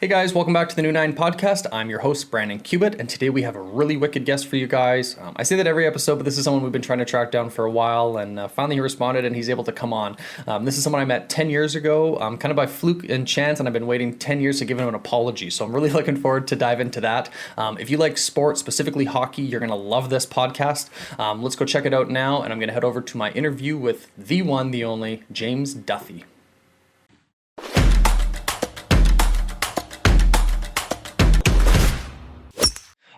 Hey guys, welcome back to the New Nine podcast. I'm your host, Brandon Cabot, and today we have a really wicked guest for you guys. I say that every episode, but this is someone we've been trying to track down for a while, and finally he responded and he's able to come on. This is someone I met 10 years ago, kind of by fluke and chance, and I've been waiting 10 years to give him an apology, so I'm really looking forward to dive into that. If you like sports, specifically hockey, you're going to love this podcast. Let's go check it out now, and I'm going to head over to my interview with the one, the only, James Duthie.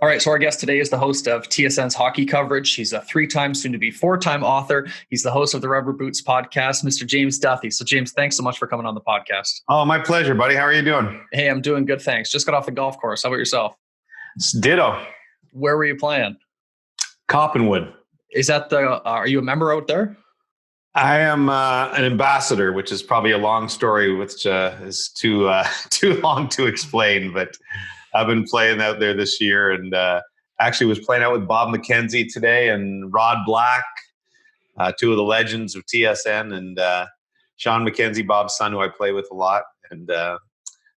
All right, so our guest today is the host of TSN's hockey coverage. He's a three-time, soon-to-be four-time author. He's the host of the Rubber Boots podcast, Mr. James Duthie. So, James, thanks so much for coming on the podcast. Oh, my pleasure, buddy. How are you doing? Hey, I'm doing good, thanks. Just got off the golf course. How about yourself? Ditto. Where were you playing? Coppenwood. Is that are you a member out there? I am an ambassador, which is probably a long story, which is too long to explain, but I've been playing out there this year, and actually was playing out with Bob McKenzie today and Rod Black, two of the legends of TSN, and Sean McKenzie, Bob's son, who I play with a lot. And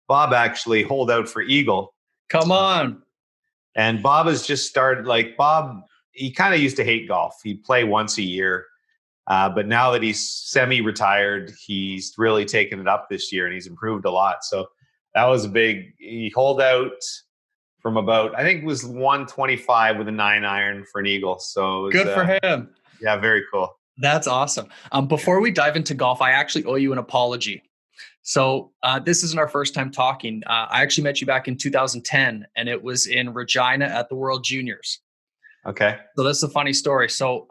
Bob actually holed out for Eagle. Come on. And Bob has just started, Bob, he kind of used to hate golf. He'd play once a year. But now that he's semi-retired, he's really taken it up this year, and he's improved a lot. So that was he holed out from about, I think it was 125 with a 9-iron for an Eagle. So good for him. Yeah, very cool. That's awesome. Before we dive into golf, I actually owe you an apology. So this isn't our first time talking. I actually met you back in 2010, and it was in Regina at the World Juniors. Okay. So that's a funny story. So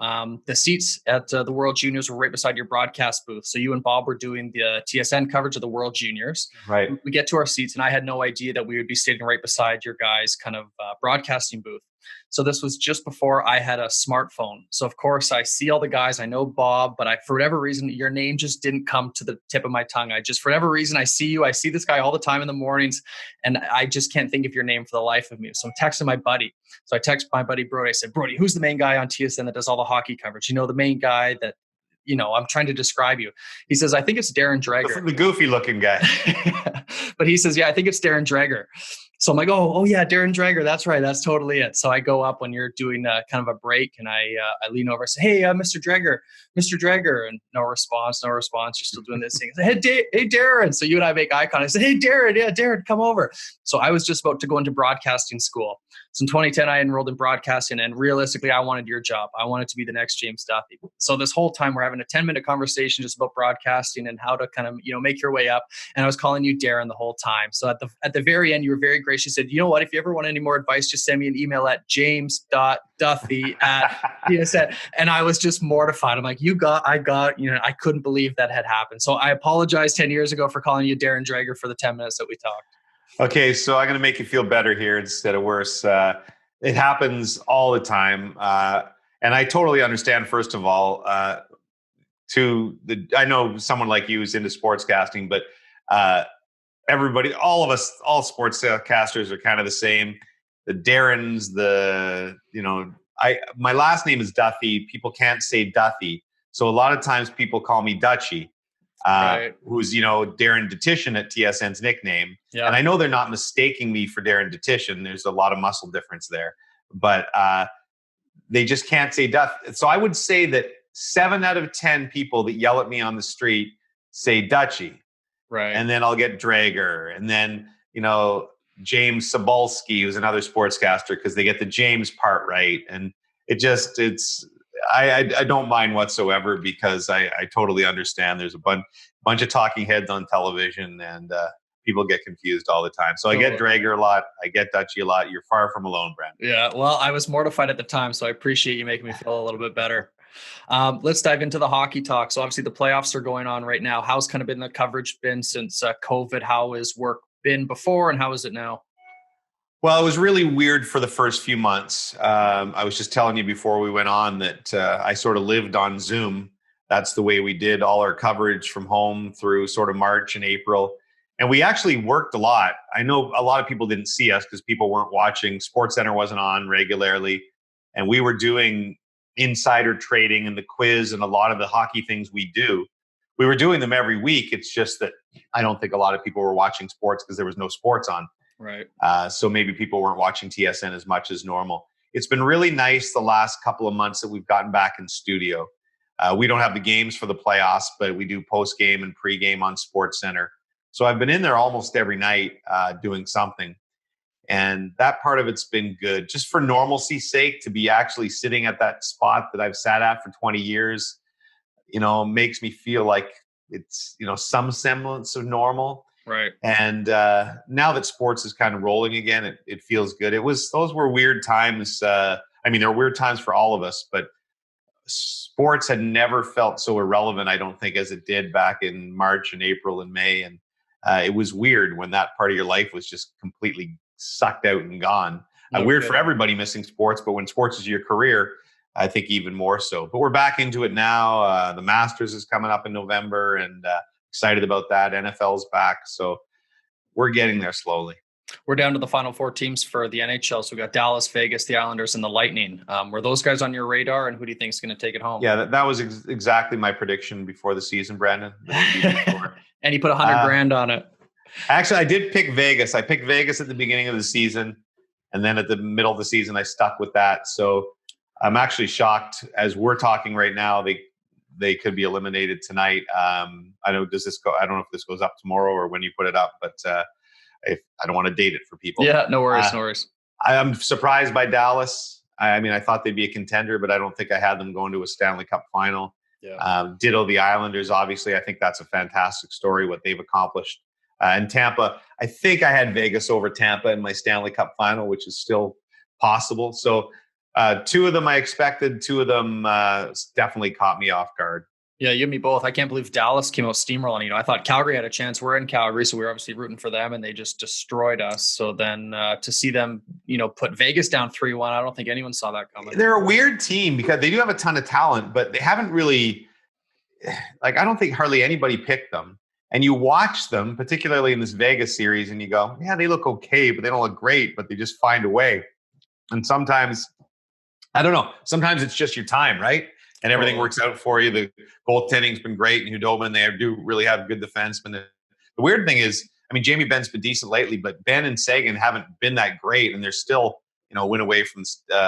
the seats at the World Juniors were right beside your broadcast booth. So you and Bob were doing the TSN coverage of the World Juniors. Right. We get to our seats, and I had no idea that we would be sitting right beside your guys' kind of broadcasting booth. So this was just before I had a smartphone. So of course I see all the guys. I know Bob, but for whatever reason, your name just didn't come to the tip of my tongue. For whatever reason, I see you. I see this guy all the time in the mornings, and I just can't think of your name for the life of me. So I'm texting my buddy. So I text my buddy Brody. I said, Brody, who's the main guy on TSN that does all the hockey coverage? You know, the main guy that, I'm trying to describe you. He says, I think it's Darren Drager. The goofy looking guy. But he says, yeah, I think it's Darren Drager. So I'm like, oh yeah, Darren Drager. That's right. That's totally it. So I go up when you're doing kind of a break, and I lean over and say, hey, Mr. Drager. And no response. You're still doing this thing. I say, hey, Darren. So you and I make eye contact. I say, hey, Darren. Yeah, Darren, come over. So I was just about to go into broadcasting school. So in 2010, I enrolled in broadcasting, and realistically, I wanted your job. I wanted to be the next James Duthie. So this whole time, we're having a 10-minute conversation just about broadcasting and how to kind of, make your way up. And I was calling you Darren the whole time. So at the very end, you were very gracious. You said, you know what? If you ever want any more advice, just send me an email at james.duthie@TSN. And I was just mortified. I'm like, I couldn't believe that had happened. So I apologized 10 years ago for calling you Darren Drager for the 10 minutes that we talked. Okay, so I'm going to make you feel better here instead of worse. It happens all the time. And I totally understand, first of all, I know someone like you is into sportscasting, but everybody, all of us, all sportscasters are kind of the same. The Darrens, my last name is Duthie. People can't say Duthie. So a lot of times people call me Dutchie. Right. Who's, Darren Detition at TSN's nickname. Yeah. And I know they're not mistaking me for Darren Detition. There's a lot of muscle difference there. But they just can't say Duth. So I would say that 7 out of 10 people that yell at me on the street say Dutchie. Right. And then I'll get Drager. And then, James Sobolski, who's another sportscaster, because they get the James part right. And I don't mind whatsoever, because I totally understand there's a bunch of talking heads on television, and people get confused all the time. So I get Drager a lot. I get Dutchie a lot. You're far from alone, Brent. Yeah, well, I was mortified at the time, so I appreciate you making me feel a little bit better. Let's dive into the hockey talk. So obviously the playoffs are going on right now. How's kind of been the coverage been since COVID? How has work been before, and how is it now? Well, it was really weird for the first few months. I was just telling you before we went on that I sort of lived on Zoom. That's the way we did all our coverage from home through sort of March and April. And we actually worked a lot. I know a lot of people didn't see us because people weren't watching. SportsCenter wasn't on regularly. And we were doing insider trading and the quiz and a lot of the hockey things we do. we were doing them every week. It's just that I don't think a lot of people were watching sports because there was no sports on. Right. So maybe people weren't watching TSN as much as normal. It's been really nice the last couple of months that we've gotten back in studio. We don't have the games for the playoffs, but we do post game and pre-game on Sports Center. So I've been in there almost every night doing something. And that part of it's been good. Just for normalcy's sake, to be actually sitting at that spot that I've sat at for 20 years, makes me feel like it's, some semblance of normal. Right. And now that sports is kind of rolling again, it feels good. Those were weird times. There were weird times for all of us, but sports had never felt so irrelevant, I don't think, as it did back in March and April and May. And it was weird when that part of your life was just completely sucked out and gone. Weird for everybody missing sports, but when sports is your career, I think even more so. But we're back into it now. The Masters is coming up in November, and excited about that. NFL's back, so we're getting there slowly. We're down to the final 4 teams for the NHL. So we got Dallas, Vegas, the Islanders, and the Lightning. Were those guys on your radar, and who do you think is going to take it home? Yeah, that was exactly my prediction before the season, Brandon. And he put $100,000 on it. Actually, I did pick Vegas. I picked Vegas at the beginning of the season, and then at the middle of the season, I stuck with that. So I'm actually shocked as we're talking right now. They could be eliminated tonight. I don't know if this goes up tomorrow or when you put it up, but I don't want to date it for people. Yeah, no worries, no worries. I'm surprised by Dallas. I thought they'd be a contender, but I don't think I had them going to a Stanley Cup final. Yeah. Ditto the Islanders. Obviously, I think that's a fantastic story, what they've accomplished. And Tampa, I think I had Vegas over Tampa in my Stanley Cup final, which is still possible. So 2 of them I expected. 2 of them definitely caught me off guard. Yeah, you and me both. I can't believe Dallas came out steamrolling. I thought Calgary had a chance. We're in Calgary, so we were obviously rooting for them, and they just destroyed us. So then to see them, put Vegas down 3-1, I don't think anyone saw that coming. They're a weird team because they do have a ton of talent, but they haven't really, I don't think hardly anybody picked them. And you watch them, particularly in this Vegas series, and you go, yeah, they look okay, but they don't look great, but they just find a way. And sometimes, I don't know, sometimes it's just your time, right? And everything works out for you. The goaltending's been great in Hudobin. They do really have good defensemen. The weird thing is, Jamie Benn's been decent lately, but Ben and Sagan haven't been that great, and they're still, a win away from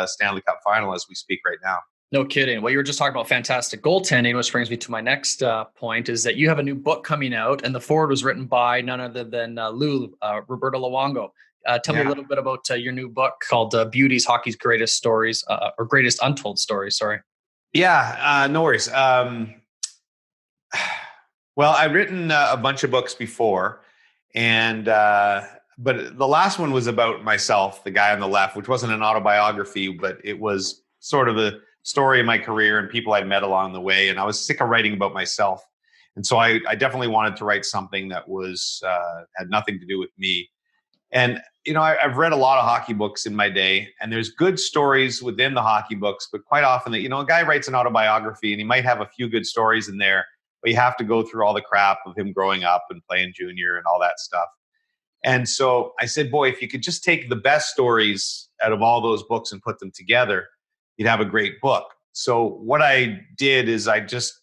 Stanley Cup final as we speak right now. No kidding. Well, you were just talking about fantastic goaltending, which brings me to my next point, is that you have a new book coming out, and the foreword was written by none other than Roberto Luongo. Tell me a little bit about your new book called Beauty's Hockey's Greatest Stories, or Greatest Untold Stories, sorry. Yeah, no worries. Well, I've written a bunch of books before, and but the last one was about myself, the guy on the left, which wasn't an autobiography, but it was sort of a story of my career and people I'd met along the way. And I was sick of writing about myself. And so I definitely wanted to write something that was had nothing to do with me. And, I've read a lot of hockey books in my day, and there's good stories within the hockey books, but quite often, a guy writes an autobiography and he might have a few good stories in there, but you have to go through all the crap of him growing up and playing junior and all that stuff. And so I said, boy, if you could just take the best stories out of all those books and put them together, you'd have a great book. So what I did is I just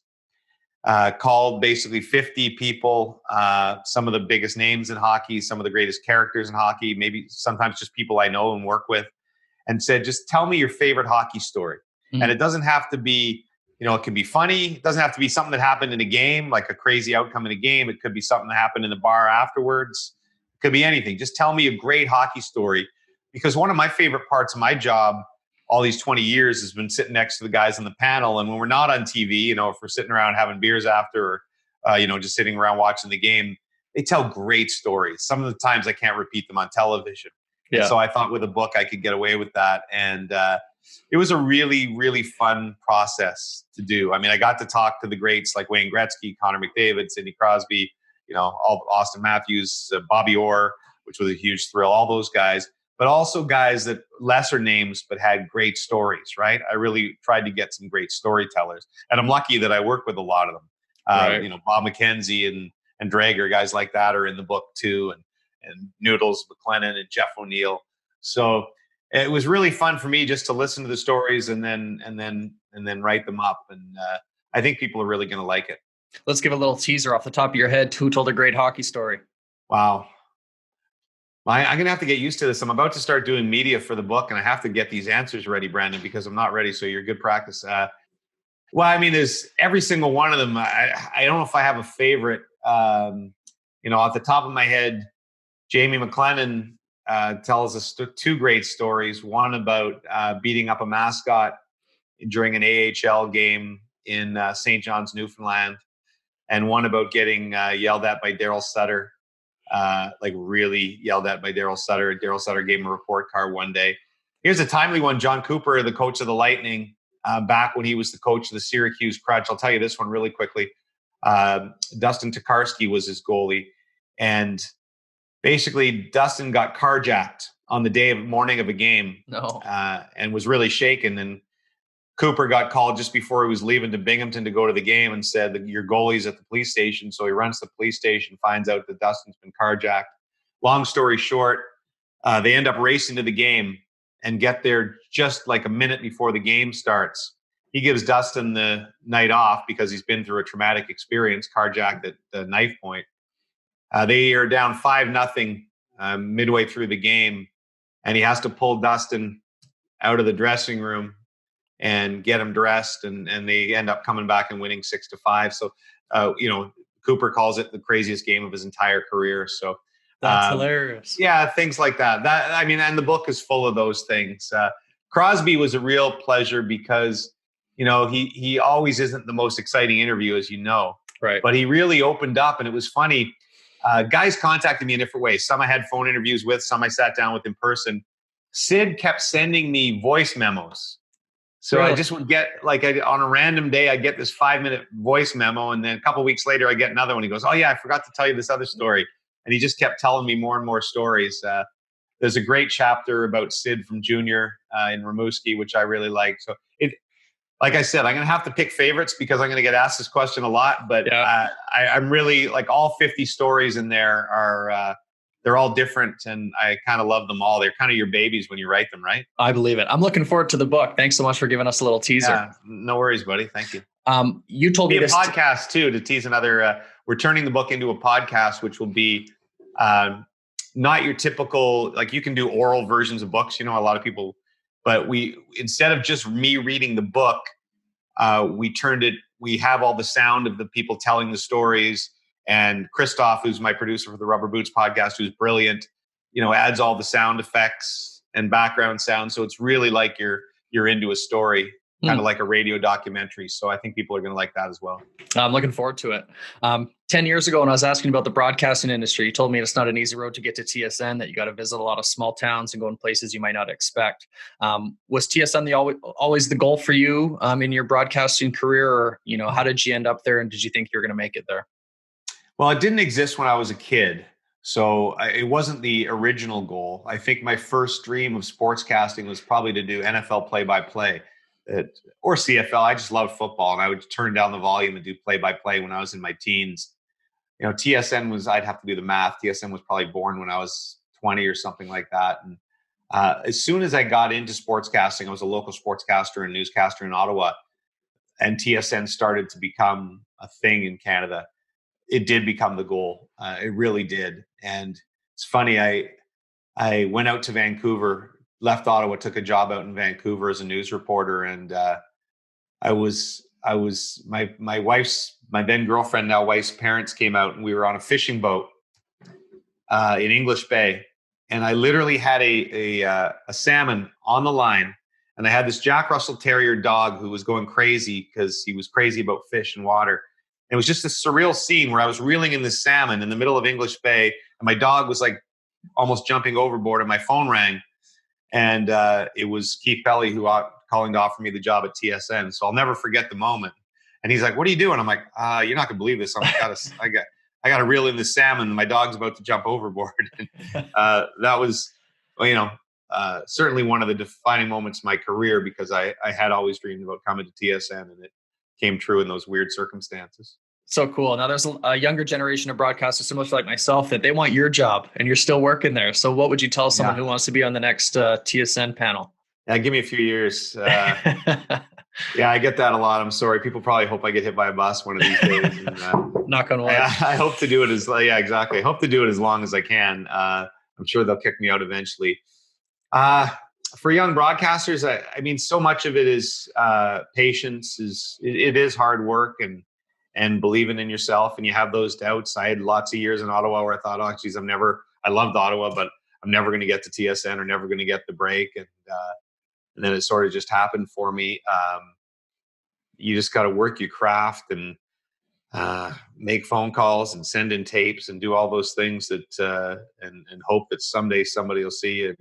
called basically 50 people, some of the biggest names in hockey, some of the greatest characters in hockey, maybe sometimes just people I know and work with, and said, just tell me your favorite hockey story. Mm-hmm. And it doesn't have to be, it can be funny. It doesn't have to be something that happened in a game, like a crazy outcome in a game. It could be something that happened in the bar afterwards. It could be anything. Just tell me a great hockey story. Because one of my favorite parts of my job all these 20 years has been sitting next to the guys on the panel. And when we're not on TV, if we're sitting around having beers after, or, just sitting around watching the game, they tell great stories. Some of the times I can't repeat them on television. Yeah. And so I thought with a book, I could get away with that. And it was a really, really fun process to do. I got to talk to the greats like Wayne Gretzky, Connor McDavid, Sidney Crosby, all Austin Matthews, Bobby Orr, which was a huge thrill, all those guys. But also guys that lesser names, but had great stories, right? I really tried to get some great storytellers. And I'm lucky that I work with a lot of them. Right. Bob McKenzie and Drager, guys like that are in the book too. And Noodles McLennan and Jeff ONeil. So it was really fun for me just to listen to the stories and then write them up. And I think people are really going to like it. Let's give a little teaser off the top of your head. Who told a great hockey story? Wow. I'm going to have to get used to this. I'm about to start doing media for the book, and I have to get these answers ready, Brandon, because I'm not ready. So you're good practice. Well, I mean, there's every single one of them. I don't know if I have a favorite. Off the top of my head, Jamie McLennan tells us two great stories. One about beating up a mascot during an AHL game in St. John's, Newfoundland, and one about getting yelled at by Daryl Sutter. Really yelled at by Daryl Sutter. Daryl Sutter gave him a report card one day. Here's a timely one. John Cooper, the coach of the Lightning, back when he was the coach of the Syracuse Crutch. I'll tell you this one really quickly. Dustin Tokarski was his goalie. And basically, Dustin got carjacked on the morning of a game. And was really shaken. And Cooper got called just before he was leaving to Binghamton to go to the game and said that your goalie's at the police station. So he runs to the police station, finds out that Dustin's been carjacked. Long story short, they end up racing to the game and get there just like a minute before the game starts. He gives Dustin the night off because he's been through a traumatic experience, carjacked at the knife point. They are down 5-0 midway through the game, and he has to pull Dustin out of the dressing room and get him dressed, and they end up coming back and winning 6-5. So, Cooper calls it the craziest game of his entire career. So that's hilarious. Yeah, things like that. And the book is full of those things. Crosby was a real pleasure because, he always isn't the most exciting interview, as you know. Right. But he really opened up, and it was funny. Guys contacted me in different ways. Some I had phone interviews with, some I sat down with in person. Sid kept sending me voice memos. So really? I just would get, on a random day, I get this 5-minute voice memo, and then a couple of weeks later, I get another one. He goes, "Oh yeah, I forgot to tell you this other story." And he just kept telling me more and more stories. There's a great chapter about Sid from Junior in Rimouski, which I really like. So like I said, I'm going to have to pick favorites because I'm going to get asked this question a lot. But yeah. I'm really all 50 stories in there are they're all different, and I kind of love them all. They're kind of your babies when you write them, right? I believe it. I'm looking forward to the book. Thanks so much for giving us a little teaser. Yeah, no worries, buddy. Thank you. You told me this podcast too, to tease another. We're turning the book into a podcast, which will be not your typical, you can do oral versions of books. A lot of people, but instead of just me reading the book, we have all the sound of the people telling the stories. And Christoph, who's my producer for the Rubber Boots podcast, who's brilliant, adds all the sound effects and background sound. So it's really like you're into a story, kind of like a radio documentary. So I think people are going to like that as well. I'm looking forward to it. 10 years ago, when I was asking about the broadcasting industry, you told me it's not an easy road to get to TSN, that you got to visit a lot of small towns and go in places you might not expect. Was TSN always the goal for you in your broadcasting career? Or, how did you end up there, and did you think you were going to make it there? Well, it didn't exist when I was a kid, so it wasn't the original goal. I think my first dream of sportscasting was probably to do NFL play-by-play or CFL. I just loved football, and I would turn down the volume and do play-by-play when I was in my teens. TSN was, I'd have to do the math. TSN was probably born when I was 20 or something like that. And as soon as I got into sportscasting, I was a local sportscaster and newscaster in Ottawa, and TSN started to become a thing in Canada. It did become the goal. It really did. And it's funny, I went out to Vancouver, left Ottawa, took a job out in Vancouver as a news reporter. And my then girlfriend, now wife's parents came out, and we were on a fishing boat in English Bay. And I literally had a salmon on the line. And I had this Jack Russell Terrier dog who was going crazy because he was crazy about fish and water. It was just a surreal scene where I was reeling in this salmon in the middle of English Bay, and my dog was almost jumping overboard, and my phone rang, and it was Keith Pelly who calling to offer me the job at TSN. So I'll never forget the moment. And he's like, "What are you doing?" I'm like, "You're not gonna believe this. I got to reel in this salmon, and my dog's about to jump overboard." And, that was, certainly one of the defining moments in my career, because I had always dreamed about coming to TSN, and it came true in those weird circumstances. So cool. Now there's a younger generation of broadcasters, similar to like myself, that they want your job, and you're still working there. So what would you tell someone who wants to be on the next TSN panel? Yeah, give me a few years. Yeah, I get that a lot. I'm sorry. People probably hope I get hit by a bus one of these days. And, Knock on wood. I hope to do it yeah, exactly. I hope to do it as long as I can. I'm sure they'll kick me out eventually. Uh, for young broadcasters, I mean, so much of it is patience. It is hard work and believing in yourself. And you have those doubts. I had lots of years in Ottawa where I thought, oh, geez, I loved Ottawa, but I'm never going to get to TSN or never going to get the break. And then it sort of just happened for me. You just got to work your craft and make phone calls and send in tapes and do all those things that and hope that someday somebody will see you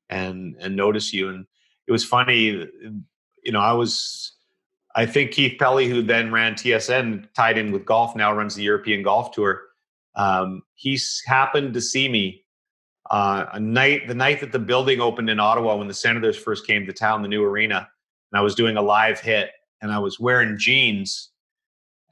and notice you. And it was funny, I think Keith Pelly, who then ran TSN, tied in with golf, now runs the European Golf Tour. He's happened to see me the night that the building opened in Ottawa when the Senators first came to town, the new arena, and I was doing a live hit, and I was wearing jeans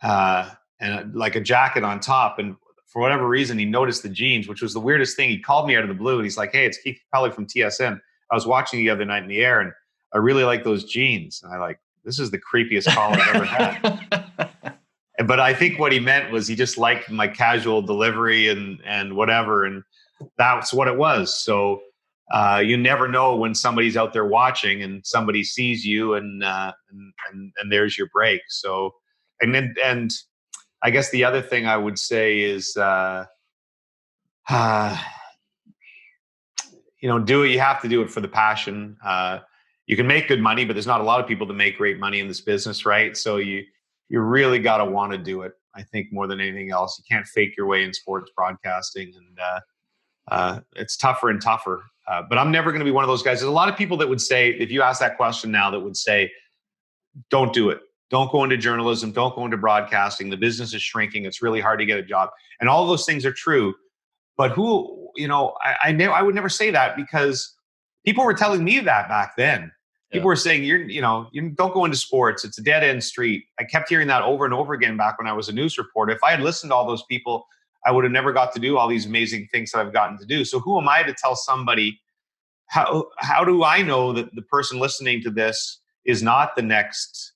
and like a jacket on top. And for whatever reason, he noticed the jeans, which was the weirdest thing. He called me out of the blue and he's like, "Hey, it's Keith Pelly from TSN. I was watching you the other night in the air and I really like those jeans." And I like, this is the creepiest call I've ever had. But I think what he meant was he just liked my casual delivery and whatever. And that's what it was. So you never know when somebody's out there watching and somebody sees you and there's your break. So, and I guess the other thing I would say is, do it. You have to do it for the passion. You can make good money, but there's not a lot of people that make great money in this business, right? So you really got to want to do it. I think more than anything else, you can't fake your way in sports broadcasting, and it's tougher and tougher. But I'm never going to be one of those guys. There's a lot of people that would say, if you ask that question now, that would say, don't do it. Don't go into journalism. Don't go into broadcasting. The business is shrinking. It's really hard to get a job. And all those things are true. But I would never say that because people were telling me that back then. People were saying, you don't go into sports. It's a dead end street. I kept hearing that over and over again back when I was a news reporter. If I had listened to all those people, I would have never got to do all these amazing things that I've gotten to do. So who am I to tell somebody, how do I know that the person listening to this is not the next,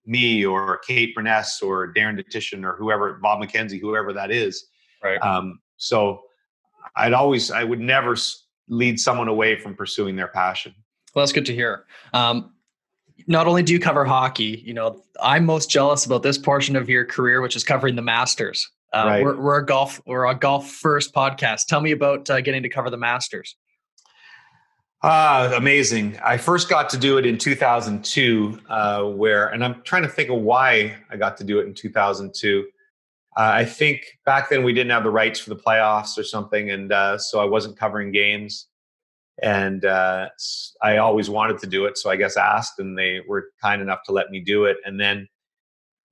me or Kate Burness or Darren Dee or whoever, Bob McKenzie, whoever that is. Right. So I would never lead someone away from pursuing their passion. Well, that's good to hear. Not only do you cover hockey, I'm most jealous about this portion of your career, which is covering the Masters. Right. We're a golf first podcast. Tell me about getting to cover the Masters. Amazing. I first got to do it in 2002, and I'm trying to think of why I got to do it in 2002. I think back then we didn't have the rights for the playoffs or something. And so I wasn't covering games. And I always wanted to do it. So I guess asked, and they were kind enough to let me do it. And then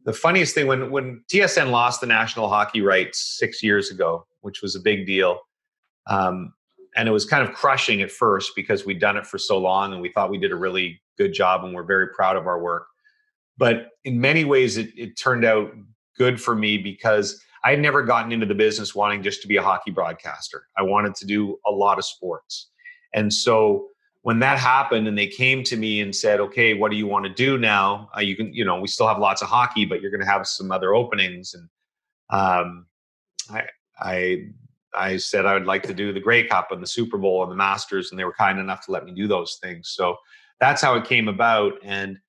the funniest thing, when TSN lost the national hockey rights 6 years ago, which was a big deal, and it was kind of crushing at first because we'd done it for so long and we thought we did a really good job and we're very proud of our work. But in many ways, it turned out good for me because I had never gotten into the business wanting just to be a hockey broadcaster. I wanted to do a lot of sports. And so when that happened and they came to me and said, "Okay, what do you want to do now? We still have lots of hockey, but you're going to have some other openings." And I said I would like to do the Grey Cup and the Super Bowl and the Masters, and they were kind enough to let me do those things. So that's how it came about. And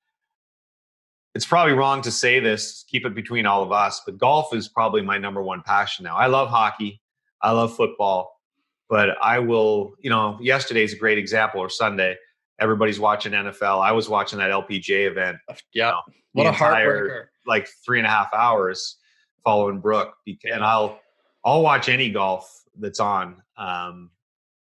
it's probably wrong to say this, keep it between all of us, but golf is probably my number one passion now. I love hockey. I love football, but I will, yesterday's a great example, or Sunday, everybody's watching NFL. I was watching that LPGA event. Yeah. What a heartbreaker. Like 3.5 hours following Brooke. And I'll watch any golf that's on.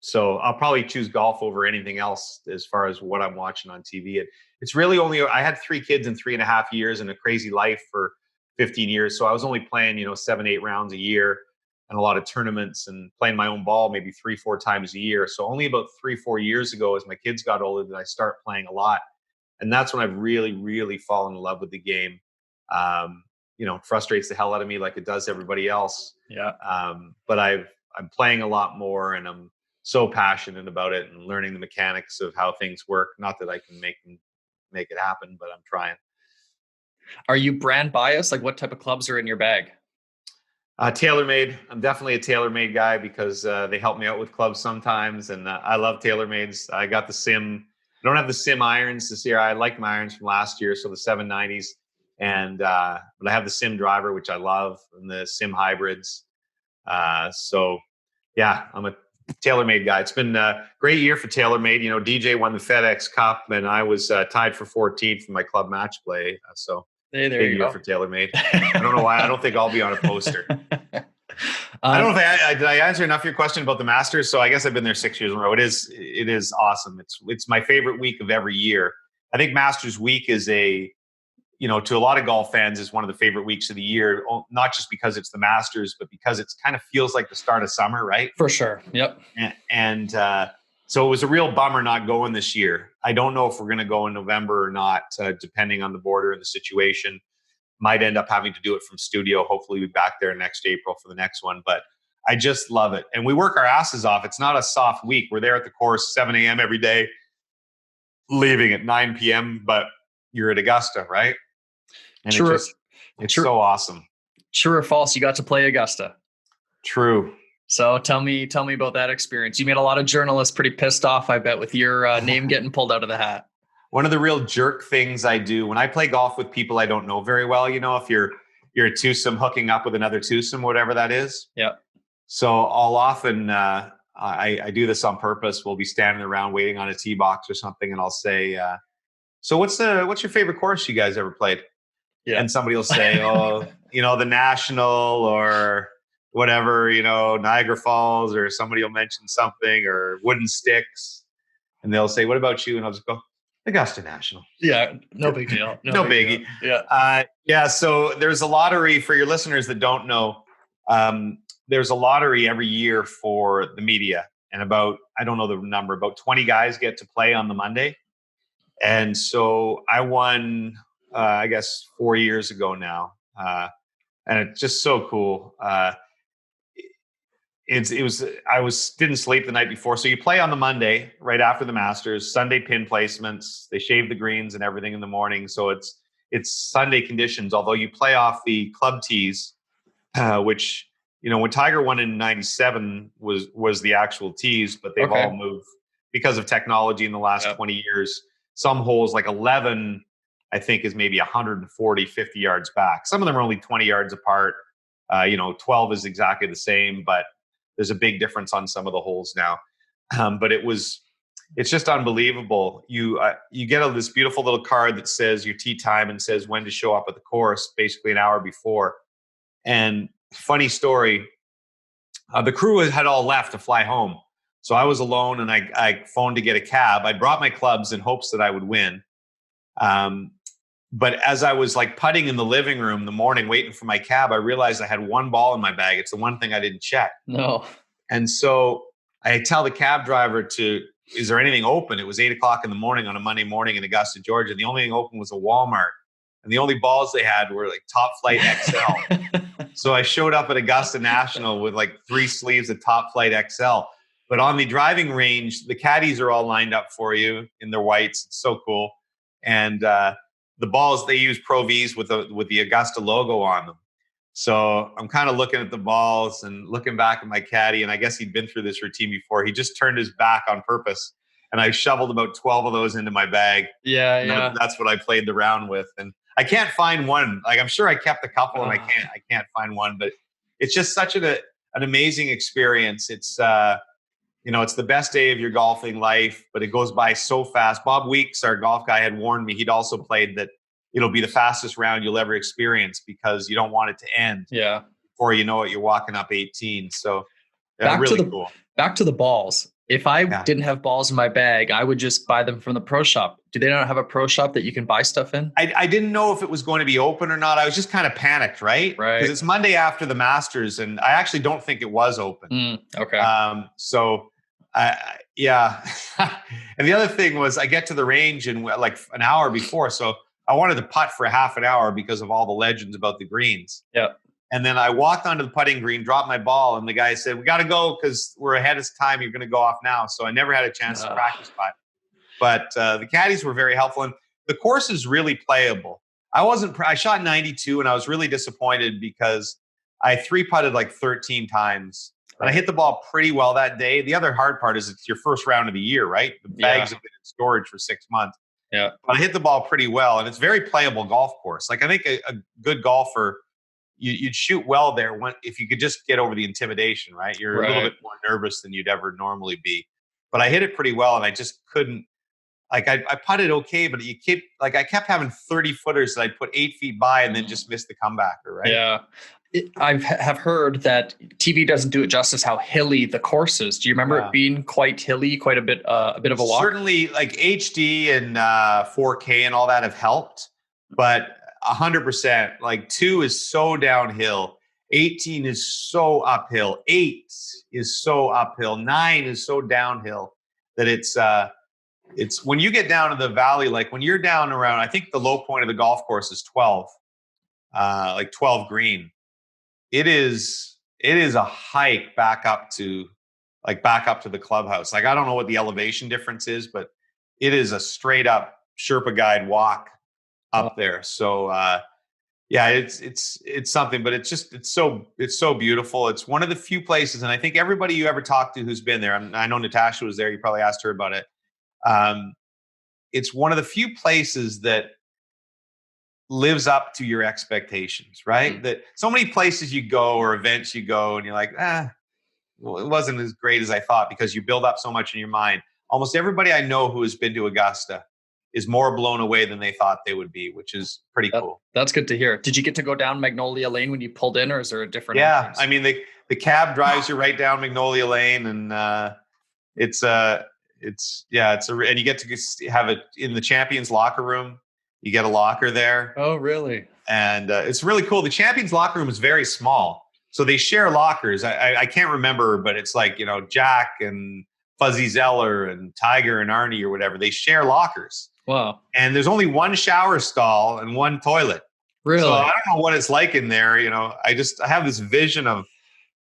So I'll probably choose golf over anything else as far as what I'm watching on TV. It's really I had 3 kids in 3.5 years and a crazy life for 15 years. So I was only playing, 7-8 rounds a year and a lot of tournaments and playing my own ball maybe 3-4 times a year. So only about 3-4 years ago, as my kids got older, did I start playing a lot. And that's when I've really, really fallen in love with the game. It frustrates the hell out of me like it does everybody else. Yeah. But I'm playing a lot more and I'm so passionate about it and learning the mechanics of how things work. Not that I can make them make it happen, but I'm trying. Are you brand biased? Like what type of clubs are in your bag? TaylorMade. I'm definitely a TaylorMade guy because they help me out with clubs sometimes, and I love TaylorMades. I got the Sim. I don't have the Sim irons this year. I like my irons from last year, so the 790s, and but I have the Sim driver, which I love, and the Sim hybrids. So yeah, I'm a TaylorMade guy. It's been a great year for TaylorMade. You know, DJ won the FedEx Cup, and I was tied for 14th for my club match play. So Hey, there big you year go. for TaylorMade. I don't know why. I don't think I'll be on a poster. I Um, don't know if did I answer enough of your question about the Masters. So I guess I've been there 6 years in a row. It is awesome. It's my favorite week of every year. I think Masters week is to a lot of golf fans is one of the favorite weeks of the year, not just because it's the Masters, but because it's kind of feels like the start of summer, right? For sure. Yep. And so it was a real bummer not going this year. I don't know if we're going to go in November or not, depending on the border and the situation. Might end up having to do it from studio. Hopefully we'll be back there next April for the next one. But I just love it. And we work our asses off. It's not a soft week. We're there at the course 7 a.m. every day, leaving at 9 p.m. But you're at Augusta, right? And it's so awesome. True or false? You got to play Augusta. True. So tell me about that experience. You made a lot of journalists pretty pissed off, I bet, with your name getting pulled out of the hat. One of the real jerk things I do when I play golf with people I don't know very well, if you're a twosome hooking up with another twosome, whatever that is. Yeah. So I'll often, I do this on purpose. We'll be standing around waiting on a tee box or something. And I'll say, so what's your favorite course you guys ever played? Yeah. And somebody will say, the National or whatever, Niagara Falls, or somebody will mention something, or Wooden Sticks. And they'll say, what about you? And I'll just go, Augusta National. Yeah, no big deal. No biggie. Deal. Yeah. So there's a lottery for your listeners that don't know. There's a lottery every year for the media, and I don't know the number, about 20 guys get to play on the Monday. And so I won, I guess 4 years ago now. And it's just so cool. Didn't sleep the night before. So you play on the Monday right after the Masters, Sunday pin placements, they shave the greens and everything in the morning. So it's Sunday conditions, although you play off the club tees, which, when Tiger won in 97 was the actual tees, but they've all moved because of technology in the last 20 years. Some holes like 11, I think, is maybe 140, 50 yards back. Some of them are only 20 yards apart. 12 is exactly the same, but there's a big difference on some of the holes now. But it's just unbelievable. You get this beautiful little card that says your tee time and says when to show up at the course, basically an hour before. And funny story, the crew had all left to fly home. So I was alone, and I phoned to get a cab. I brought my clubs in hopes that I would win. But as I was putting in the living room in the morning, waiting for my cab, I realized I had one ball in my bag. It's the one thing I didn't check. No. And so I tell the cab driver is there anything open? It was 8:00 in the morning on a Monday morning in Augusta, Georgia. The only thing open was a Walmart. And the only balls they had were Top Flight XL. So I showed up at Augusta National with 3 sleeves of Top Flight XL. But on the driving range, the caddies are all lined up for you in their whites. It's so cool. And the balls, they use Pro Vs with the Augusta logo on them. So I'm kind of looking at the balls and looking back at my caddy, and I guess he'd been through this routine before. He just turned his back on purpose, and I shoveled about 12 of those into my bag. Yeah. That's what I played the round with. And I can't find one. I'm sure I kept a couple, and I can't find one. But it's just such an amazing experience. It's it's the best day of your golfing life, but it goes by so fast. Bob Weeks, our golf guy, had warned me. He'd also played that it'll be the fastest round you'll ever experience because you don't want it to end. Yeah. Before you know it, you're walking up 18. So cool. Back to the balls. If I didn't have balls in my bag, I would just buy them from the pro shop. Do they not have a pro shop that you can buy stuff in? I didn't know if it was going to be open or not. I was just kind of panicked, right? Right. Because it's Monday after the Masters, and I actually don't think it was open. Okay. So, yeah. And the other thing was I get to the range in an hour before. So I wanted to putt for half an hour because of all the legends about the greens. Yeah. And then I walked onto the putting green, dropped my ball, and the guy said, "We got to go because we're ahead of time. You're going to go off now." So I never had a chance to practice putt. But the caddies were very helpful. And the course is really playable. I shot 92 and I was really disappointed because I 3-putted like 13 times. And I hit the ball pretty well that day. The other hard part is it's your first round of the year, right? The bags have been in storage for 6 months. Yeah. But I hit the ball pretty well, and it's a very playable golf course. Like I think a good golfer, you'd shoot well there if you could just get over the intimidation, right? You're a little bit more nervous than you'd ever normally be. But I hit it pretty well, and I just couldn't. Like I putted okay, but I kept having 30 footers that I'd put 8 feet by and then just missed the comebacker, right? Yeah. I have heard that TV doesn't do it justice how hilly the course is. Do you remember it being quite hilly, quite a bit of a walk? Certainly, like HD and 4K and all that have helped, but 100%. Like 2 is so downhill, 18 is so uphill, 8 is so uphill, 9 is so downhill that it's when you get down to the valley, like when you're down around, I think the low point of the golf course is 12, like 12 green. It is a hike back up to the clubhouse. Like I don't know what the elevation difference is, but it is a straight up Sherpa guide walk up there. So it's something, but it's so beautiful. It's one of the few places, and I think everybody you ever talked to who's been there, I know Natasha was there. You probably asked her about it. It's one of the few places that lives up to your expectations, right? Mm-hmm. That so many places you go or events you go and you're like, well, it wasn't as great as I thought because you build up so much in your mind. Almost everybody I know who has been to Augusta is more blown away than they thought they would be, which is pretty cool. That's good to hear. Did you get to go down Magnolia Lane when you pulled in, or is there a different entrance? I mean, the cab drives you right down Magnolia Lane, and and you get to have it in the champions locker room. You get a locker there. Oh, really? And it's really cool. The champions locker room is very small. So they share lockers. I can't remember, but it's like, Jack and Fuzzy Zeller and Tiger and Arnie or whatever. They share lockers. Wow. And there's only one shower stall and one toilet. Really? So I don't know what it's like in there. I have this vision of,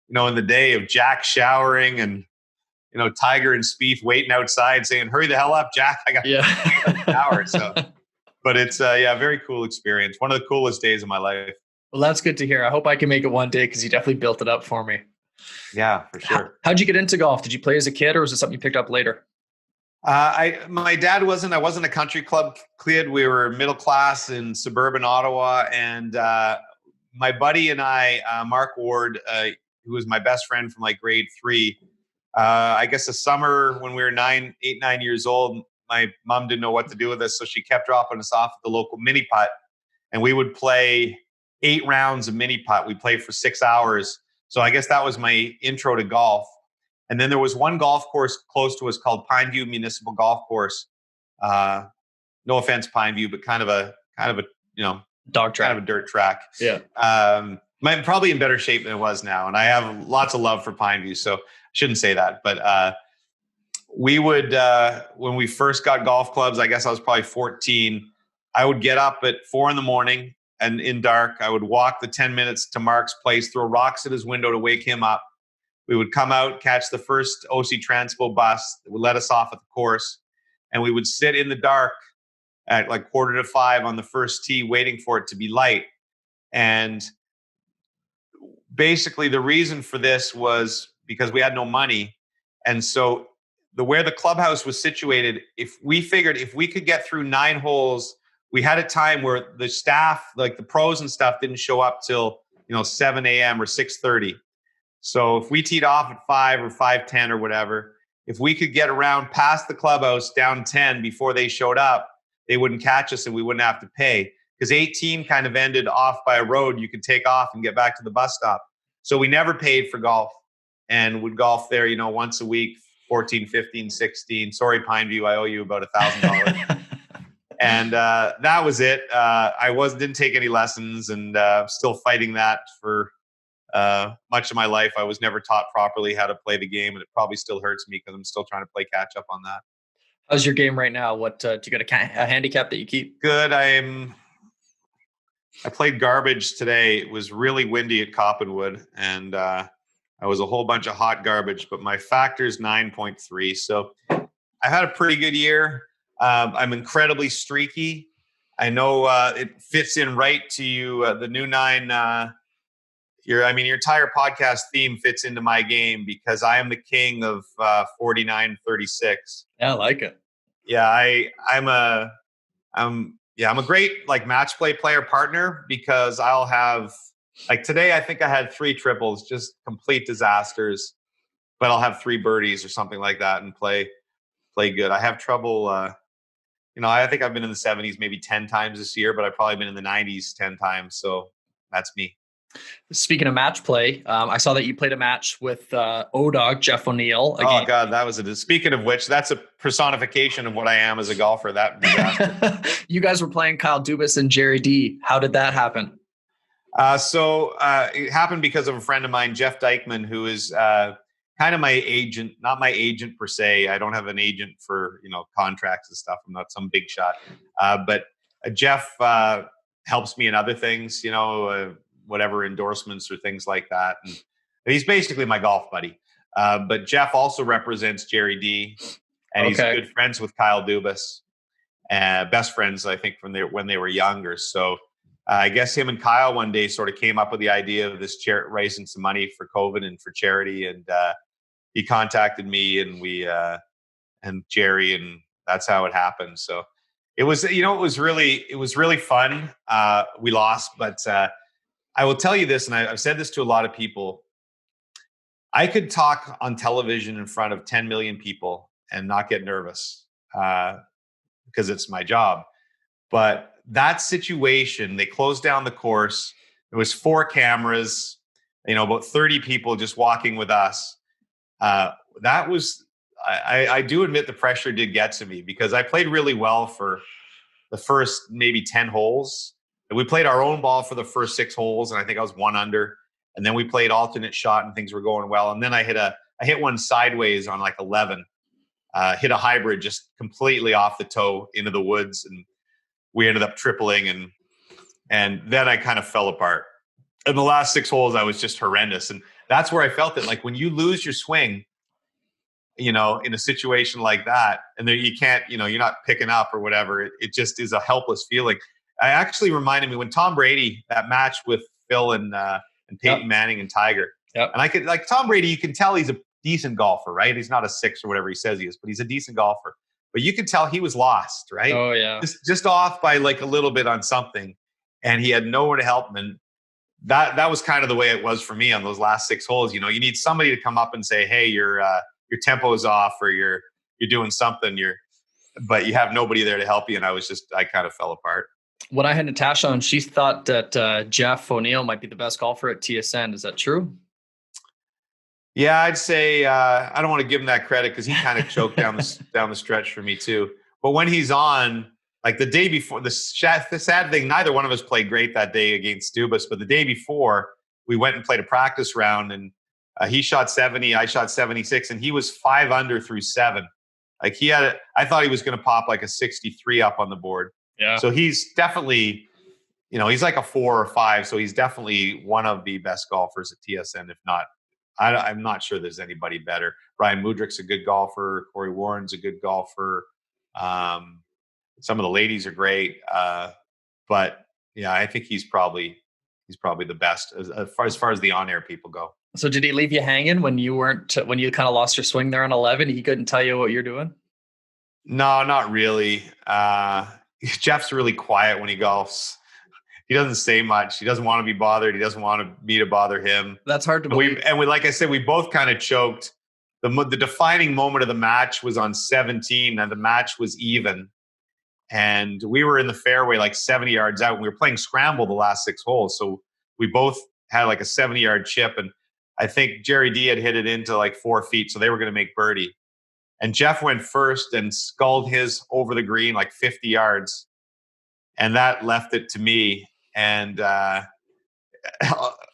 in the day of Jack showering and, Tiger and Spieth waiting outside saying, hurry the hell up, Jack. I got to shower. So. But it's very cool experience. One of the coolest days of my life. Well, that's good to hear. I hope I can make it one day because you definitely built it up for me. Yeah, for sure. How'd you get into golf? Did you play as a kid or was it something you picked up later? My dad wasn't. I wasn't a country club kid. We were middle class in suburban Ottawa, and my buddy and I, Mark Ward, who was my best friend from like grade 3. I guess the summer when we were 8, 9 years old. My mom didn't know what to do with us, so she kept dropping us off at the local mini putt, and we would play 8 rounds of mini putt. We played for 6 hours. So I guess that was my intro to golf. And then there was one golf course close to us called Pineview Municipal Golf Course. No offense, Pineview, but kind of a dog track, kind of a dirt track. Yeah. Probably in better shape than it was now, and I have lots of love for Pineview, so I shouldn't say that, but. We would, when we first got golf clubs, I guess I was probably 14, I would get up at 4 a.m. and in dark, I would walk the 10 minutes to Mark's place, throw rocks at his window to wake him up. We would come out, catch the first OC Transpo bus that would let us off at the course. And we would sit in the dark at like 4:45 on the first tee, waiting for it to be light. And basically the reason for this was because we had no money. And so where the clubhouse was situated, if we could get through 9 holes, we had a time where the staff, like the pros and stuff, didn't show up till 7 a.m. or 6:30. So if we teed off at 5 or 5:10 or whatever, if we could get around past the clubhouse down 10 before they showed up, they wouldn't catch us and we wouldn't have to pay. Because 18 kind of ended off by a road you could take off and get back to the bus stop. So we never paid for golf and would golf there, once a week. 14, 15, 16. Sorry, Pineview, I owe you about $1,000. And that was it. I didn't take any lessons, and still fighting that for much of my life. I was never taught properly how to play the game, and it probably still hurts me because I'm still trying to play catch up on that. How's your game right now? What do you got a handicap that you keep? Good. I played garbage today. It was really windy at Coppenwood, and I was a whole bunch of hot garbage, but my factor is 9.3. So I had a pretty good year. I'm incredibly streaky. I know it fits in right to you. The new nine, your entire podcast theme fits into my game because I am the king of 49-36. Yeah, I like it. Yeah, I'm a great like match play player partner because I'll have like today I think I had 3 triples, just complete disasters, but I'll have 3 birdies or something like that and play good. I have trouble. I think I've been in the 70s maybe 10 times this year, but I've probably been in the 90s 10 times. So that's me. Speaking of match play, I saw that you played a match with ODog, Jeff ONeil. Oh God, that was speaking of which, that's a personification of what I am as a golfer. That disaster. You guys were playing Kyle Dubas and Gerry Dee. How did that happen? So it happened because of a friend of mine, Jeff Dykman, who is kind of my agent, not my agent per se. I don't have an agent for, contracts and stuff. I'm not some big shot. But Jeff helps me in other things, whatever endorsements or things like that. And he's basically my golf buddy. But Jeff also represents Gerry Dee, and he's good friends with Kyle Dubas, best friends, I think, from when they were younger. So I guess him and Kyle one day sort of came up with the idea of this raising some money for COVID and for charity. And he contacted me and we and Gerry, and that's how it happened. So it was, it was really fun. We lost, but I will tell you this, and I've said this to a lot of people. I could talk on television in front of 10 million people and not get nervous because it's my job. But that situation, they closed down the course. There was 4 cameras, about 30 people just walking with us. That was, I do admit the pressure did get to me because I played really well for the first maybe 10 holes. And we played our own ball for the first 6 holes, and I think I was 1 under. And then we played alternate shot, and things were going well. And then I hit one sideways on like 11, hit a hybrid just completely off the toe into the woods, and we ended up tripling, and then I kind of fell apart. In the last 6 holes, I was just horrendous, and that's where I felt it. Like when you lose your swing, in a situation like that, and then you can't, you're not picking up or whatever. It just is a helpless feeling. I actually reminded me when Tom Brady, that match with Phil and Peyton Manning and Tiger. Yep. And I could, like Tom Brady, you can tell he's a decent golfer, right? He's not a 6 or whatever he says he is, but he's a decent golfer. But you could tell he was lost, right? Oh yeah. Just off by like a little bit on something, and he had nowhere to help him. And that was kind of the way it was for me on those last 6 holes. You need somebody to come up and say, "Hey, your tempo is off, or you're doing something." But you have nobody there to help you, and I kind of fell apart. When I had Natasha on, she thought that Jeff ONeil might be the best golfer at TSN. Is that true? Yeah, I'd say I don't want to give him that credit because he kind of choked down the stretch for me too. But when he's on, like the day before, the sad thing, neither one of us played great that day against Dubas. But the day before, we went and played a practice round, and he shot 70, I shot 76, and he was 5 under through 7. Like I thought he was going to pop like a 63 up on the board. Yeah. So he's definitely, he's like a 4 or 5. So he's definitely one of the best golfers at TSN, if not. I'm not sure there's anybody better. Brian Mudrick's a good golfer. Corey Warren's a good golfer. Some of the ladies are great. But yeah, I think he's probably the best as far as the on-air people go. So did he leave you hanging when you kind of lost your swing there on 11? He couldn't tell you what you're doing? No, not really. Jeff's really quiet when he golfs. He doesn't say much. He doesn't want to be bothered. He doesn't want me to bother him. That's hard to believe. Like I said, we both kind of choked. The defining moment of the match was on 17, and the match was even. And we were in the fairway like 70 yards out, and we were playing scramble the last 6 holes. So we both had like a 70-yard chip, and I think Gerry Dee had hit it into like 4 feet, so they were going to make birdie. And Jeff went first and sculled his over the green like 50 yards. And that left it to me. And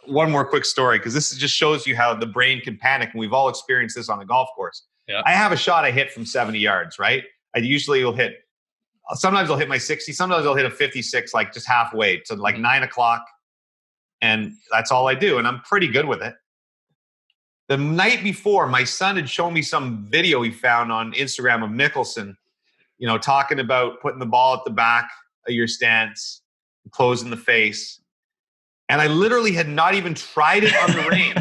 one more quick story, because this just shows you how the brain can panic. And we've all experienced this on a golf course. Yeah. I have a shot I hit from 70 yards, right? I usually will hit, sometimes I'll hit my 60, sometimes I'll hit a 56, like just halfway to like 9 o'clock. And that's all I do. And I'm pretty good with it. The night before, my son had shown me some video he found on Instagram of Mickelson, talking about putting the ball at the back, your stance, closed in the face. And I literally had not even tried it on the range.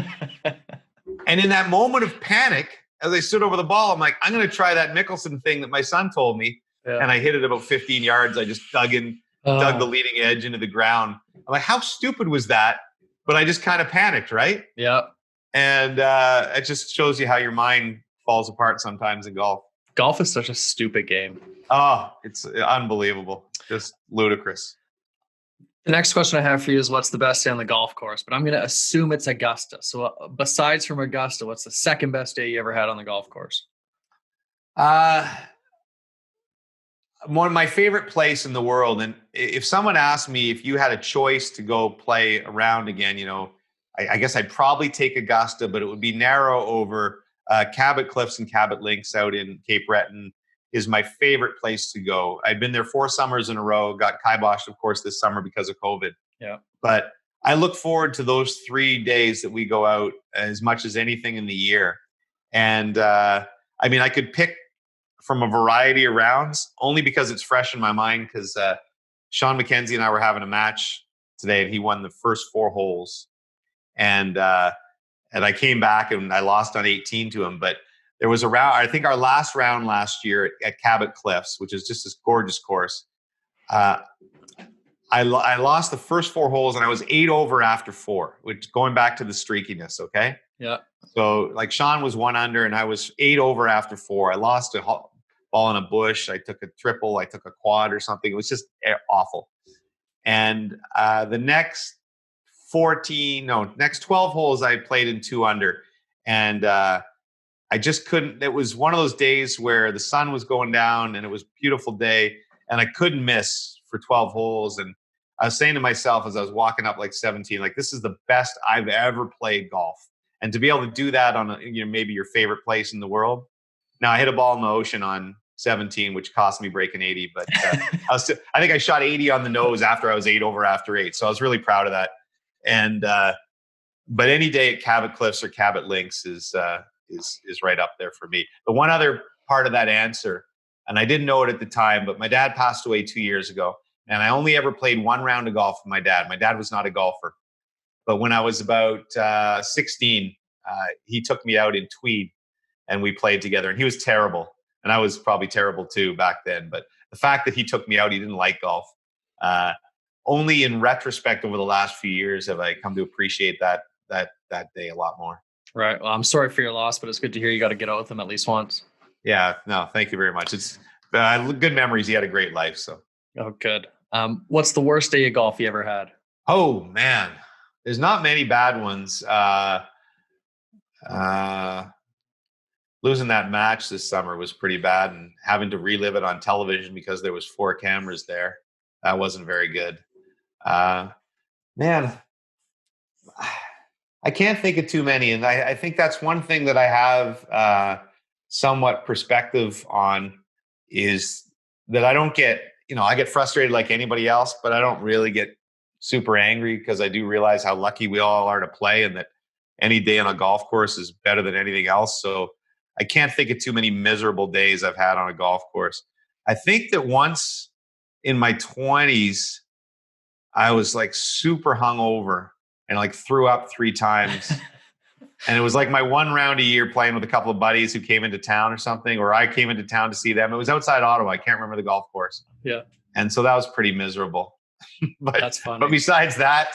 And in that moment of panic, as I stood over the ball, I'm like, I'm going to try that Mickelson thing that my son told me. Yeah. And I hit it about 15 yards. I just dug the leading edge into the ground. I'm like, how stupid was that? But I just kind of panicked, right? Yeah. And it just shows you how your mind falls apart sometimes in golf. Golf is such a stupid game. Oh, it's unbelievable. Just ludicrous. The next question I have for you is, what's the best day on the golf course? But I'm going to assume it's Augusta. So besides from Augusta, what's the second best day you ever had on the golf course? One of my favorite place in the world. And if someone asked me if you had a choice to go play around again, I guess I'd probably take Augusta, but it would be narrow over Cabot Cliffs and Cabot Links out in Cape Breton is my favorite place to go. I'd been there 4 summers in a row, got kiboshed, of course, this summer because of COVID. Yeah. But I look forward to those 3 days that we go out as much as anything in the year. And I could pick from a variety of rounds only because it's fresh in my mind, because Sean McKenzie and I were having a match today and he won the first 4 holes. And I came back and I lost on 18 to him. But there was a round, I think our last round last year at Cabot Cliffs, which is just this gorgeous course. I lost the first 4 holes and I was 8 over after 4, which going back to the streakiness. Okay. Yeah. So like Sean was 1 under and I was 8 over after 4. I lost a ball in a bush. I took a triple. I took a quad or something. It was just awful. And the next 12 holes I played in 2 under. And I just couldn't. It was one of those days where the sun was going down and it was a beautiful day and I couldn't miss for 12 holes. And I was saying to myself as I was walking up like 17, like, this is the best I've ever played golf. And to be able to do that on maybe your favorite place in the world. Now I hit a ball in the ocean on 17, which cost me breaking 80, but I think I shot 80 on the nose after I was 8 over after 8. So I was really proud of that. And, but any day at Cabot Cliffs or Cabot Links is right up there for me. The one other part of that answer, and I didn't know it at the time, but my dad passed away 2 years ago. And I only ever played 1 round of golf with my dad. My dad was not a golfer. But when I was about 16, he took me out in Tweed and we played together. And he was terrible. And I was probably terrible too back then. But the fact that he took me out, he didn't like golf. Only in retrospect over the last few years have I come to appreciate that day a lot more. Right. Well, I'm sorry for your loss, but it's good to hear you got to get out with him at least once. Yeah. No, thank you very much. It's good memories. He had a great life. So. Oh, good. What's the worst day of golf you ever had? Oh, man. There's not many bad ones. Losing that match this summer was pretty bad, and having to relive it on television because there was 4 cameras there. That wasn't very good. Man, I can't think of too many. And I think that's one thing that I have somewhat perspective on, is that I don't get, I get frustrated like anybody else, but I don't really get super angry, because I do realize how lucky we all are to play, and that any day on a golf course is better than anything else. So I can't think of too many miserable days I've had on a golf course. I think that once in my 20s, I was like super hungover and like threw up 3 times. And it was like my 1 round a year playing with a couple of buddies who came into town or something, or I came into town to see them. It was outside Ottawa. I can't remember the golf course. Yeah. And so that was pretty miserable. But that's funny. But besides that,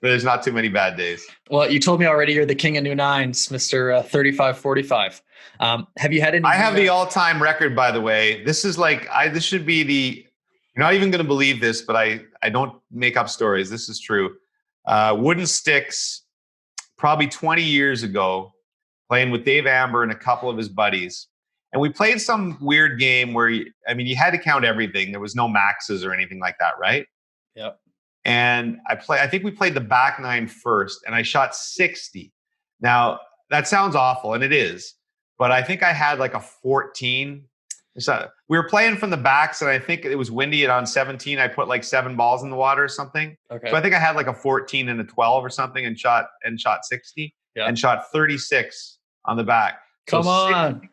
there's not too many bad days. Well, you told me already you're the king of new nines, Mr. 3545. Have you had any? I have the all-time record, by the way. This is like, this should be the, you're not even going to believe this, but I don't make up stories. This is true. Wooden sticks, probably 20 years ago, playing with Dave Amber and a couple of his buddies. And we played some weird game where, you had to count everything. There was no maxes or anything like that, right? Yep. And I think we played the back 9 first, and I shot 60. Now, that sounds awful, and it is. But I think I had like a 14. So we were playing from the backs, and I think it was windy, and on 17, I put like 7 balls in the water or something. Okay. So I think I had like a 14 and a 12 or something, and shot 60, and shot 36 on the back. Come on.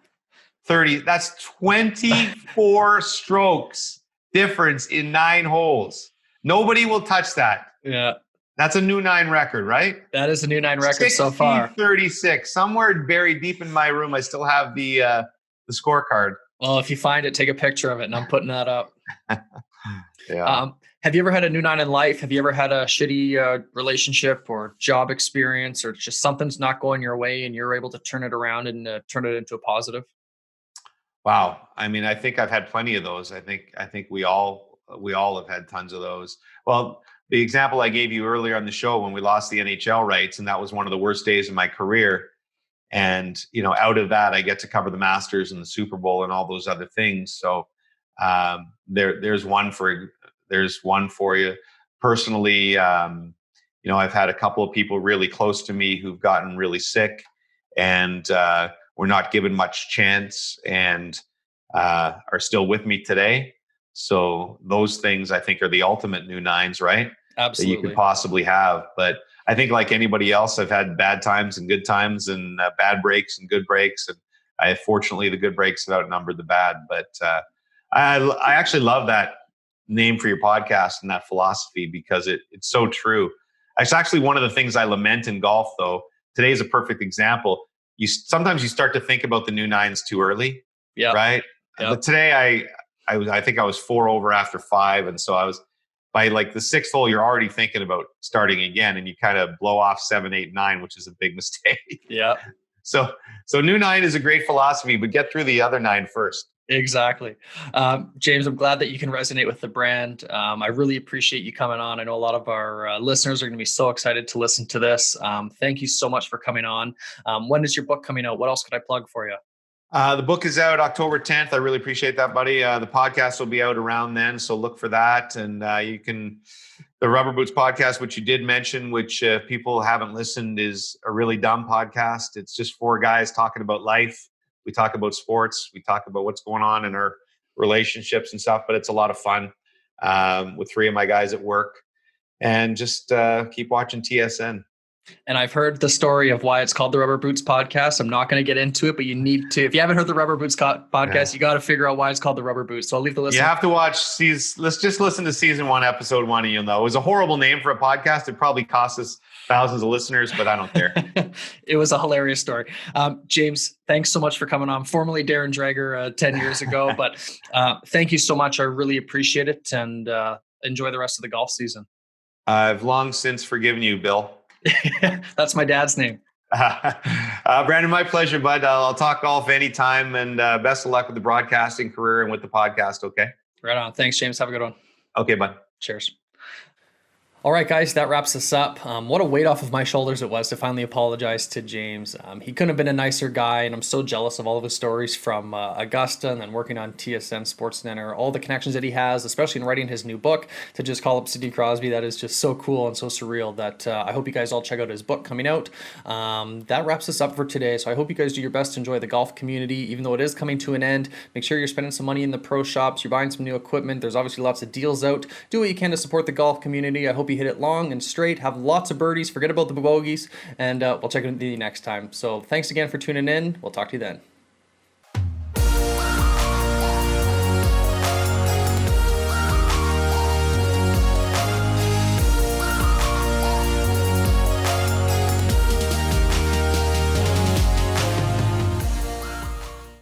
30. That's 24 strokes difference in 9 holes. Nobody will touch that. Yeah. That's a new 9 record, right? That is a new 9 record so far. 36. Somewhere buried deep in my room, I still have the scorecard. Well, if you find it, take a picture of it, and I'm putting that up. Yeah. Have you ever had a new 9 in life? Have you ever had a shitty relationship or job experience, or just something's not going your way and you're able to turn it around and turn it into a positive? Wow. I mean, I think I've had plenty of those. I think we all have had tons of those. Well, the example I gave you earlier on the show when we lost the NHL rights, and that was one of the worst days of my career. And, out of that, I get to cover the Masters and the Super Bowl and all those other things. So there's one for you. Personally, I've had a couple of people really close to me who've gotten really sick and were not given much chance and are still with me today. So those things I think are the ultimate new 9s, right? Absolutely. That you could possibly have. But I think like anybody else, I've had bad times and good times and bad breaks and good breaks. And fortunately, the good breaks have outnumbered the bad. But I actually love that name for your podcast and that philosophy because it's so true. It's actually one of the things I lament in golf, though. Today's a perfect example. Sometimes you start to think about the new 9s too early, right? Yep. But today I think I was 4 over after 5, and so I was by like the 6th hole. You're already thinking about starting again, and you kind of blow off 7, 8, 9, which is a big mistake. Yeah. So new 9 is a great philosophy, but get through the other 9 first. Exactly. James, I'm glad that you can resonate with the brand. I really appreciate you coming on. I know a lot of our listeners are going to be so excited to listen to this. Thank you so much for coming on. When is your book coming out? What else could I plug for you? The book is out October 10th. I really appreciate that, buddy. The podcast will be out around then, so look for that. And the Rubber Boots podcast, which you did mention, which if people haven't listened, is a really dumb podcast. It's just 4 guys talking about life. We talk about sports. We talk about what's going on in our relationships and stuff, but it's a lot of fun with 3 of my guys at work. And just keep watching TSN. And I've heard the story of why it's called the Rubber Boots podcast. I'm not going to get into it, but you need to. If you haven't heard the Rubber Boots podcast, you got to figure out why it's called the Rubber Boots. So I'll leave the list. You have to watch. Let's just listen to season 1, episode 1, and you'll know. It was a horrible name for a podcast. It probably cost us thousands of listeners, but I don't care. It was a hilarious story. James, thanks so much for coming on. Formerly Darren Drager 10 years ago, but thank you so much. I really appreciate it, and enjoy the rest of the golf season. I've long since forgiven you, Bill. That's my dad's name. Brandon, my pleasure, bud. I'll talk golf anytime, and best of luck with the broadcasting career and with the podcast. Okay. Right on. Thanks, James. Have a good one. Okay, bud. Cheers. All right, guys, that wraps us up. What a weight off of my shoulders it was to finally apologize to James. He couldn't have been a nicer guy, and I'm so jealous of all of his stories from Augusta and then working on TSN SportsCenter, all the connections that he has, especially in writing his new book, to just call up Sidney Crosby. That is just so cool and so surreal that I hope you guys all check out his book coming out. That wraps us up for today, so I hope you guys do your best to enjoy the golf community, even though it is coming to an end. Make sure you're spending some money in the pro shops, you're buying some new equipment. There's obviously lots of deals out. Do what you can to support the golf community. I hope you hit it long and straight, have lots of birdies, forget about the bogeys, and we'll check in with you next time. So thanks again for tuning in. We'll talk to you then.